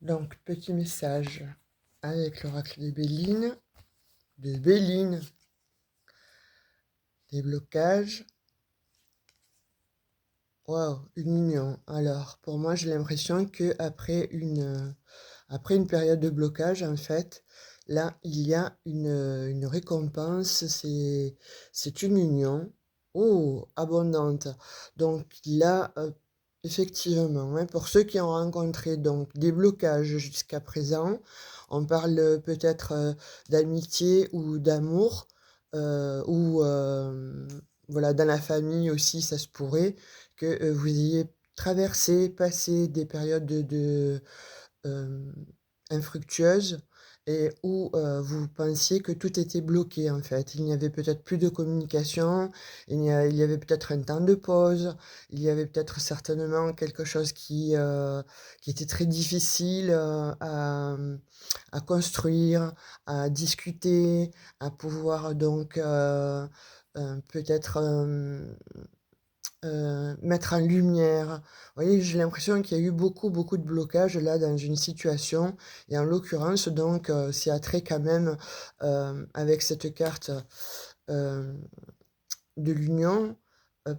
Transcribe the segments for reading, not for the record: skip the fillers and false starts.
Donc, petit message avec l'oracle de Béline, des blocages. Waouh, une union. Alors, pour moi, j'ai l'impression que après une période de blocage, en fait, là, il y a une récompense, c'est une union, oh, abondante. Donc là, effectivement, hein, pour ceux qui ont rencontré donc des blocages jusqu'à présent, on parle peut-être d'amitié ou d'amour, ou voilà, dans la famille aussi, ça se pourrait que vous ayez passé des périodes euh, infructueuses et où vous pensiez que tout était bloqué en fait. Il n'y avait peut-être plus de communication, il y avait peut-être un temps de pause, il y avait peut-être certainement quelque chose qui était très difficile à construire, à discuter, à pouvoir donc peut-être mettre en lumière. Vous voyez, j'ai l'impression qu'il y a eu beaucoup, beaucoup de blocages là dans une situation et en l'occurrence donc c'est attrait quand même avec cette carte heu, de l'union.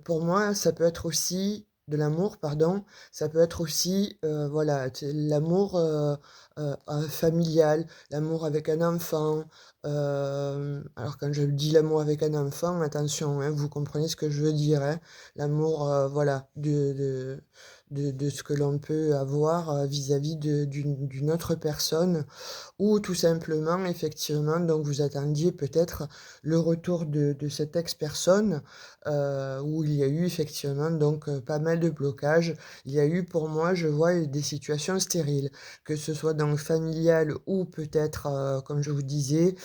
Pour moi, ça peut être aussi de l'amour, pardon, ça peut être aussi, voilà, l'amour, familial, l'amour avec un enfant. Alors quand je dis l'amour avec un enfant, attention, hein, vous comprenez ce que je veux dire, hein. L'amour, voilà, de ce que l'on peut avoir, vis-à-vis d'une autre personne ou tout simplement, effectivement, donc vous attendiez peut-être le retour de cette ex-personne, où il y a eu effectivement donc pas mal de blocages. Il y a eu pour moi, je vois des situations stériles, que ce soit donc familiales ou peut-être, comme je vous disais,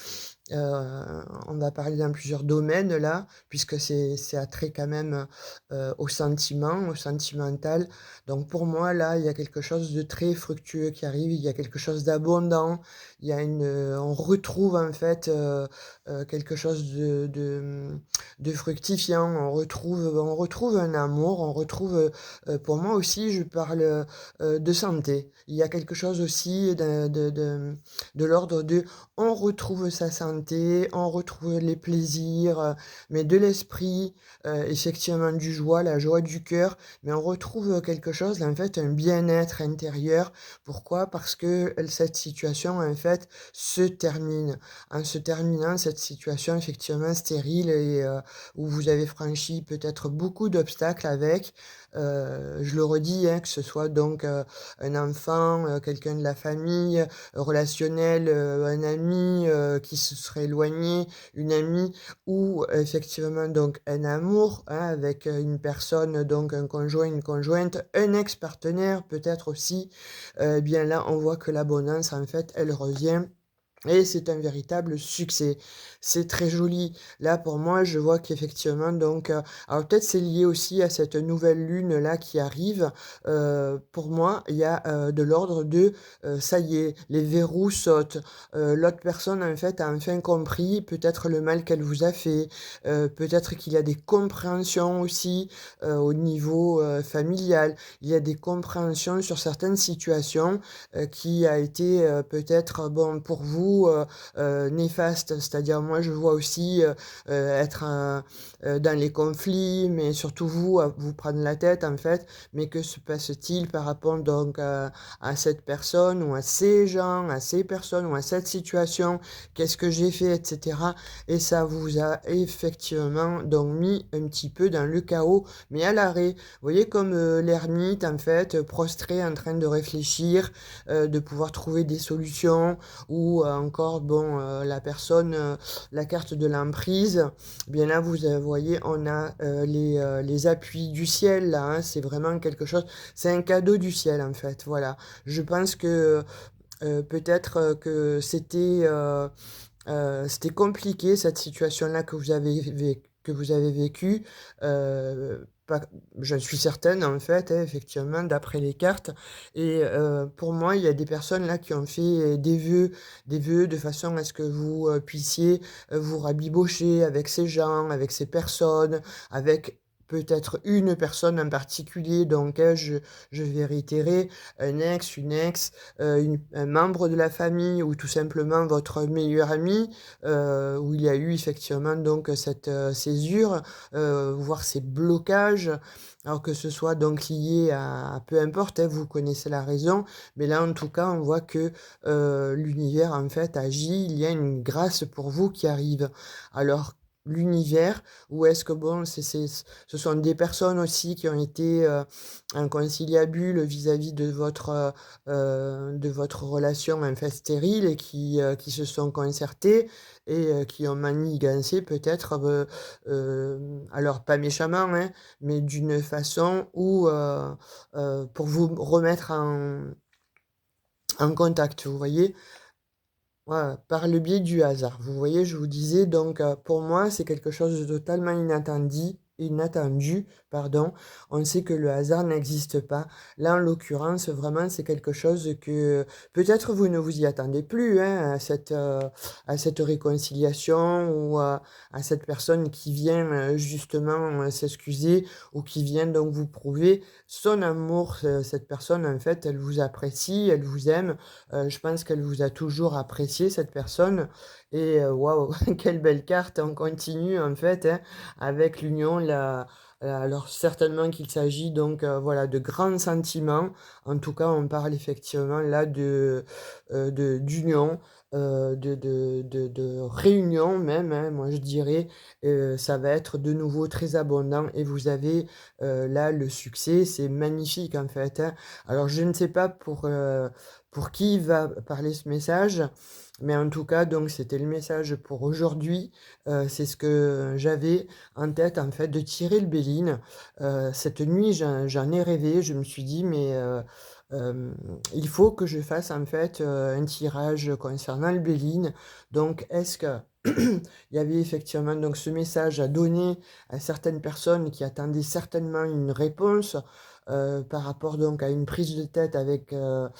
on va parler dans plusieurs domaines là, puisque c'est attrait quand même, au sentiment, au sentimental. Donc pour moi là, il y a quelque chose de très fructueux qui arrive, il y a quelque chose d'abondant, il y a on retrouve en fait, quelque chose de fructifiant, on retrouve un amour, on retrouve, pour moi aussi je parle, de santé. Il y a quelque chose aussi de l'ordre de on retrouve sa santé, on retrouve les plaisirs, mais de l'esprit, effectivement du joie, la joie du cœur, mais on retrouve quelque chose, en fait, un bien-être intérieur. Pourquoi? Parce que cette situation, en fait, se termine. En se terminant, cette situation effectivement stérile et où vous avez franchi peut-être beaucoup d'obstacles avec, je le redis, hein, que ce soit donc, un enfant, quelqu'un de la famille, relationnel, un ami, qui se serait éloigné, une amie ou effectivement donc un amour, hein, avec, une personne donc un conjoint, une conjointe, un ex-partenaire peut-être aussi, eh bien là on voit que l'abondance en fait elle revient et c'est un véritable succès. C'est très joli. Là, pour moi, je vois qu'effectivement donc, alors peut-être c'est lié aussi à cette nouvelle lune-là qui arrive. Pour moi, il y a, de l'ordre de, ça y est, les verrous sautent. L'autre personne, en fait, a enfin compris peut-être le mal qu'elle vous a fait. Peut-être qu'il y a des compréhensions aussi, au niveau, familial. Il y a des compréhensions sur certaines situations qui a été, peut-être, bon, pour vous, néfaste. C'est-à-dire moi je vois aussi, être, dans les conflits, mais surtout vous, à vous prendre la tête en fait. Mais que se passe-t-il par rapport donc, à cette personne ou à ces gens, à ces personnes ou à cette situation? Qu'est-ce que j'ai fait? Et cetera et ça vous a effectivement donc mis un petit peu dans le chaos, mais à l'arrêt. Vous voyez comme, l'ermite en fait, prostré en train de réfléchir, de pouvoir trouver des solutions ou encore bon, la personne, la carte de l'emprise, eh bien là vous, voyez on a, les appuis du ciel là, hein, c'est vraiment quelque chose c'est un cadeau du ciel en fait, voilà. Je pense que, peut-être, que c'était compliqué cette situation-là que vous avez vécue, pas j'en suis certaine en fait, hein, effectivement d'après les cartes et pour moi, il y a des personnes là qui ont fait des vœux de façon à ce que vous, puissiez, vous rabibocher avec ces gens, avec ces personnes, avec peut-être une personne en particulier, donc je vais réitérer, un ex, une ex, un membre de la famille ou tout simplement votre meilleur ami, où il y a eu effectivement donc cette, césure, voire ces blocages. Alors que ce soit donc lié à peu importe, hein, vous connaissez la raison, mais là en tout cas on voit que, l'univers en fait agit, il y a une grâce pour vous qui arrive. Alors l'univers, ou est-ce que bon ce sont des personnes aussi qui ont été, inconciliabules vis-à-vis de votre relation en fait stérile et qui se sont concertées et qui ont manigancé peut-être, alors pas méchamment, hein, mais d'une façon où, pour vous remettre en contact, vous voyez? Voilà, par le biais du hasard. Vous voyez, je vous disais donc, pour moi, c'est quelque chose de totalement inattendu, pardon. On sait que le hasard n'existe pas. Là, en l'occurrence, vraiment, c'est quelque chose que peut-être vous ne vous y attendez plus, hein, à cette réconciliation ou à cette personne qui vient, justement, s'excuser ou qui vient donc vous prouver son amour. Cette personne, en fait, elle vous apprécie, elle vous aime. Je pense qu'elle vous a toujours apprécié cette personne et waouh, quelle belle carte. On continue en fait, hein, avec l'union, alors certainement qu'il s'agit donc, voilà, de grands sentiments. En tout cas, on parle effectivement là d'union, de réunion même, hein, moi je dirais. Ça va être de nouveau très abondant et vous avez, là le succès. C'est magnifique en fait, hein. Alors je ne sais pas pour qui va parler ce message, mais en tout cas, donc c'était le message pour aujourd'hui. C'est ce que j'avais en tête, en fait, de tirer le Béline. Cette nuit, j'en ai rêvé. Je me suis dit: «Mais, il faut que je fasse, en fait, un tirage concernant le Béline». Donc est-ce que il y avait effectivement donc ce message à donner à certaines personnes qui attendaient certainement une réponse, par rapport donc à une prise de tête avec un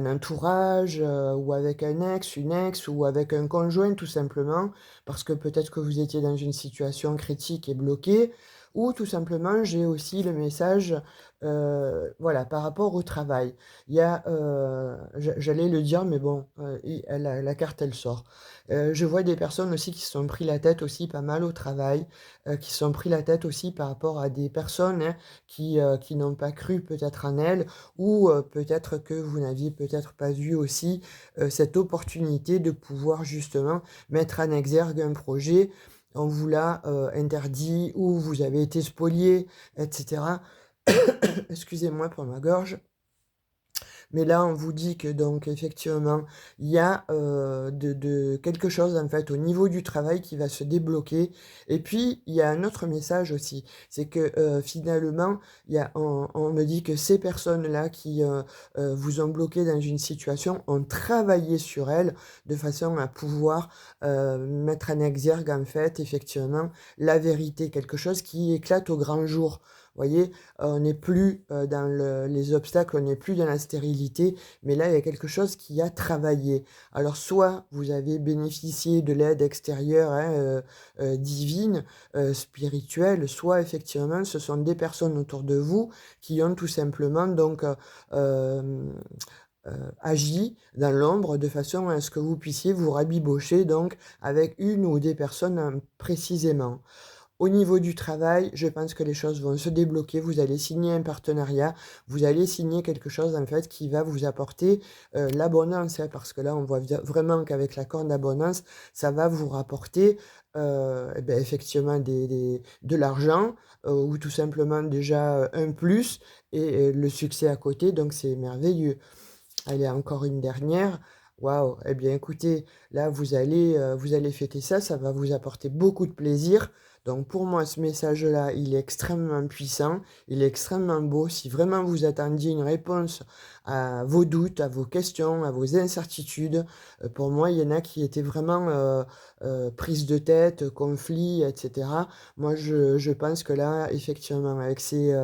entourage, ou avec un ex, une ex ou avec un conjoint tout simplement, parce que peut-être que vous étiez dans une situation critique et bloqué, ou tout simplement j'ai aussi le message, voilà, par rapport au travail. Il y a, j'allais le dire mais bon, et la carte elle sort. Je vois des personnes aussi qui se sont pris la tête aussi pas mal au travail, qui se sont pris la tête aussi par rapport à des personnes, hein, qui n'ont pas cru peut-être en elles, ou peut-être que vous n'aviez peut-être pas vu aussi, cette opportunité de pouvoir justement mettre en exergue un projet. On vous l'a, interdit ou vous avez été spolié et cetera. Excusez-moi pour ma gorge. Mais là, on vous dit que donc effectivement, il y a, de quelque chose en fait au niveau du travail qui va se débloquer. Et puis, il y a un autre message aussi, c'est que, finalement, il y a on me dit que ces personnes-là qui, vous ont bloqué dans une situation ont travaillé sur elles de façon à pouvoir, mettre en exergue en fait effectivement la vérité, quelque chose qui éclate au grand jour. Voyez? On n'est plus, dans les obstacles, on n'est plus dans la stérilité, mais là, il y a quelque chose qui a travaillé. Alors soit vous avez bénéficié de l'aide extérieure, hein, divine, spirituelle, soit effectivement ce sont des personnes autour de vous qui ont tout simplement donc, agi dans l'ombre de façon à ce que vous puissiez vous rabibocher donc avec une ou des personnes, précisément. Au niveau du travail, je pense que les choses vont se débloquer. Vous allez signer un partenariat, vous allez signer quelque chose en fait qui va vous apporter, l'abondance, hein, parce que là, on voit vraiment qu'avec la corne d'abondance, ça va vous rapporter, et beh, effectivement de l'argent, ou tout simplement déjà, un plus et le succès à côté, donc c'est merveilleux. Allez, encore une dernière. Waouh! Eh bien, écoutez, là, vous allez fêter ça, ça va vous apporter beaucoup de plaisir. Donc, pour moi, ce message-là, il est extrêmement puissant, il est extrêmement beau. Si vraiment vous attendiez une réponse à vos doutes, à vos questions, à vos incertitudes. Pour moi, il y en a qui étaient vraiment, prise de tête, conflit et cetera. Moi, je pense que là, effectivement, avec ces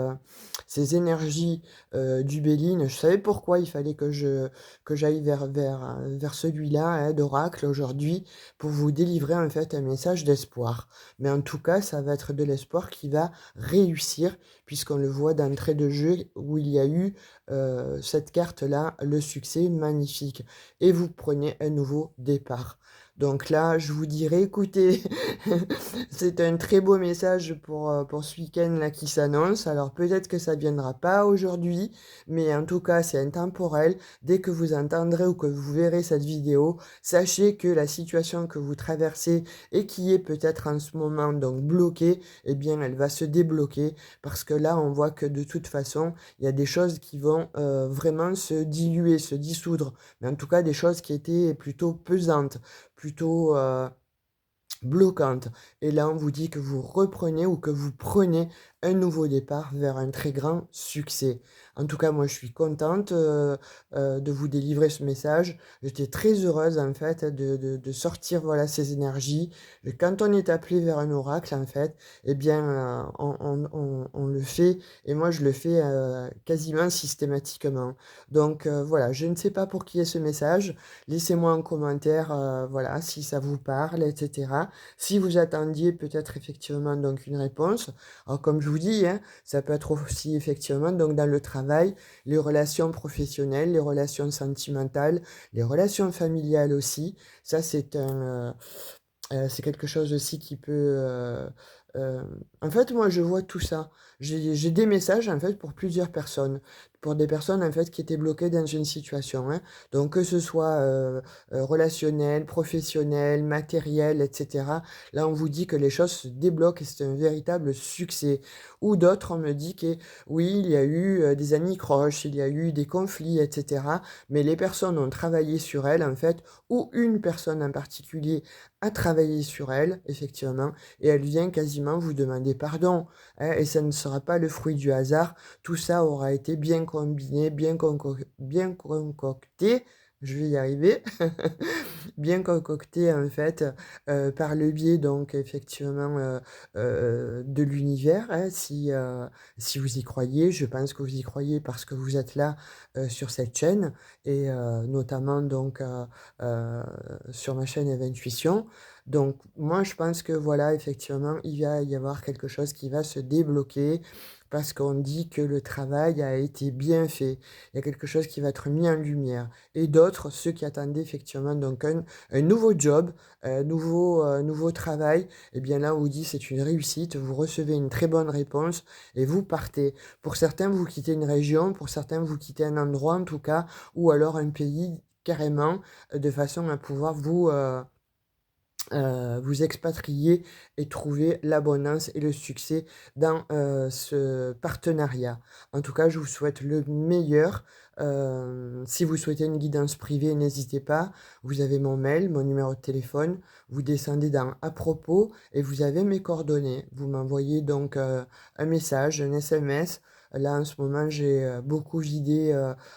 énergies, du Béline, je savais pourquoi il fallait que j'aille vers celui-là, hein, d'oracle aujourd'hui, pour vous délivrer, en fait, un message d'espoir. Mais en tout cas, ça va être de l'espoir qui va réussir, puisqu'on le voit d'entrée de jeu où il y a eu, cette carte-là, le succès magnifique et vous prenez un nouveau départ. Donc là, je vous dirais, écoutez, c'est un très beau message pour ce week-end-là qui s'annonce. Alors peut-être que ça viendra pas aujourd'hui, mais en tout cas, c'est intemporel. Dès que vous entendrez ou que vous verrez cette vidéo, sachez que la situation que vous traversez et qui est peut-être en ce moment donc bloquée, eh bien, elle va se débloquer parce que là, on voit que de toute façon, il y a des choses qui vont vraiment se diluer, se dissoudre, mais en tout cas des choses qui étaient plutôt pesantes, plutôt bloquantes. Et là, on vous dit que vous reprenez ou que vous prenez un nouveau départ vers un très grand succès. En tout cas, moi, je suis contente de vous délivrer ce message. J'étais très heureuse, en fait, de sortir voilà, ces énergies. Et quand on est appelé vers un oracle, en fait, eh bien, on le fait. Et moi, je le fais quasiment systématiquement. Donc, voilà, je ne sais pas pour qui est ce message. Laissez-moi un commentaire, voilà, si ça vous parle, etc. Si vous attendiez peut-être effectivement donc une réponse, alors comme je vous dis, hein, ça peut être aussi effectivement donc dans le travail, les relations professionnelles, les relations sentimentales, les relations familiales aussi. Ça c'est quelque chose aussi qui peut, en fait, moi, je vois tout ça. J'ai des messages, en fait, pour plusieurs personnes. Pour des personnes, en fait, qui étaient bloquées dans une situation, hein. Donc que ce soit, relationnel, professionnel, matériel et cetera. Là, on vous dit que les choses se débloquent et c'est un véritable succès. Ou d'autres, on me dit que oui, il y a eu, des anicroches, il y a eu des conflits et cetera. Mais les personnes ont travaillé sur elles, en fait, ou une personne en particulier a travaillé sur elle, effectivement, et elle vient quasiment vous demander pardon, hein, et ça ne sera pas le fruit du hasard. Tout ça aura été bien combiné, bien concocté, je vais y arriver, bien concocté en fait, par le biais donc effectivement, de l'univers, hein, si vous y croyez. Je pense que vous y croyez parce que vous êtes là, sur cette chaîne et notamment donc, heu, sur ma chaîne Eve Intuition. Donc moi je pense que voilà, effectivement, il va y avoir quelque chose qui va se débloquer parce qu'on dit que le travail a été bien fait. Il y a quelque chose qui va être mis en lumière et d'autres, ceux qui attendaient effectivement donc un nouveau job, nouveau travail, et bien là, on vous dit: «C'est une réussite», vous recevez une très bonne réponse et vous partez. Pour certains, vous quittez une région, pour certains, vous quittez un endroit en tout cas, ou alors un pays carrément, de façon à pouvoir vous expatrier et trouver l'abondance et le succès dans, ce partenariat. En tout cas, je vous souhaite le meilleur. Si vous souhaitez une guidance privée, n'hésitez pas. Vous avez mon mail, mon numéro de téléphone. Vous descendez dans «À propos» et vous avez mes coordonnées. Vous m'envoyez donc, un message, un SMS. Là, en ce moment, j'ai, beaucoup vidé,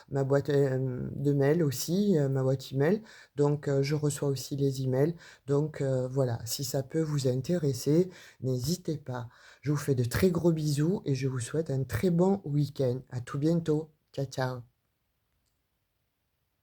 ma boîte, de mail aussi, ma boîte email. Donc, je reçois aussi les emails. Donc voilà, si ça peut vous intéresser, n'hésitez pas. Je vous fais de très gros bisous et je vous souhaite un très bon week-end. À tout bientôt. Ciao, ciao.